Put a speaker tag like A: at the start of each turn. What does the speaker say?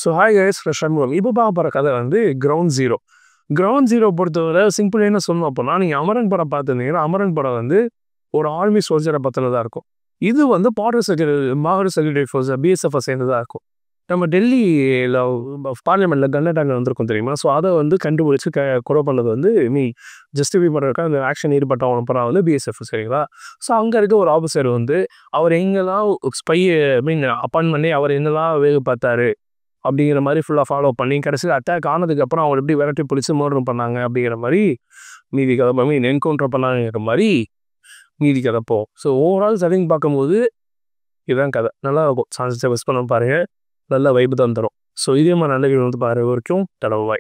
A: So hi guys ஃப்ரெஷ்ஷாக இப்போ பார்க்க போகிற கதை வந்து கிரவுண்ட் ஜீரோ. கிரவுண்ட் ஜீரோ பொறுத்தவரை சிம்பிள் என்ன சொல்லணும் அப்படின்னா, நீங்கள் அமரன் படம் பார்த்துருந்தீங்கன்னா அமரன் படம் வந்து ஒரு ஆர்மி சோல்ஜரை பற்றினதாக இருக்கும். இது வந்து மாவட்ட செக்ரட்டரி ஃபோர்ஸ் பிஎஸ்எஃப் சேர்ந்ததாக இருக்கும். நம்ம டெல்லியில் பார்லிமெண்ட்டில் கன் அட்டாக் வந்திருக்கும் தெரியுமா? ஸோ அதை வந்து கண்டுபிடிச்சி கொலை பண்ணது வந்து ஜஸ்டிஃபை பண்ணுறதுக்காக அந்த ஆக்ஷன் ஈடுபட்டவங்க அப்புறம் வந்து பிஎஸ்எஃப் சரிங்களா? ஸோ அங்கே இருக்க ஒரு ஆஃபீஸர் வந்து அவர் எங்கெல்லாம் ஸ்பை அப்பாயின் பண்ணி அவர் என்னெல்லாம் வேக பார்த்தாரு அப்படிங்கிற மாதிரி ஃபுல்லாக ஃபாலோ பண்ணி கடைசியில் அட்டாக் ஆனதுக்கப்புறம் அவங்க எப்படி விரட்டி பிடிச்சி மர்டர் பண்ணாங்க அப்படிங்கிற மாதிரி மீதி கதை என்கவுண்டர் பண்ணாங்கிற மாதிரி மீதி கதை போகும். ஸோ ஓவரால் செட்டிங் பார்க்கும்போது இதுதான் கதை நல்லா இருக்கும். சான்ஸ் மிஸ் பண்ண பாருங்கள், நல்ல வைப்பு தான் தரும். ஸோ இதே மாதிரி நல்ல வீடியோ வந்து பாருங்க வரைக்கும் தடவை.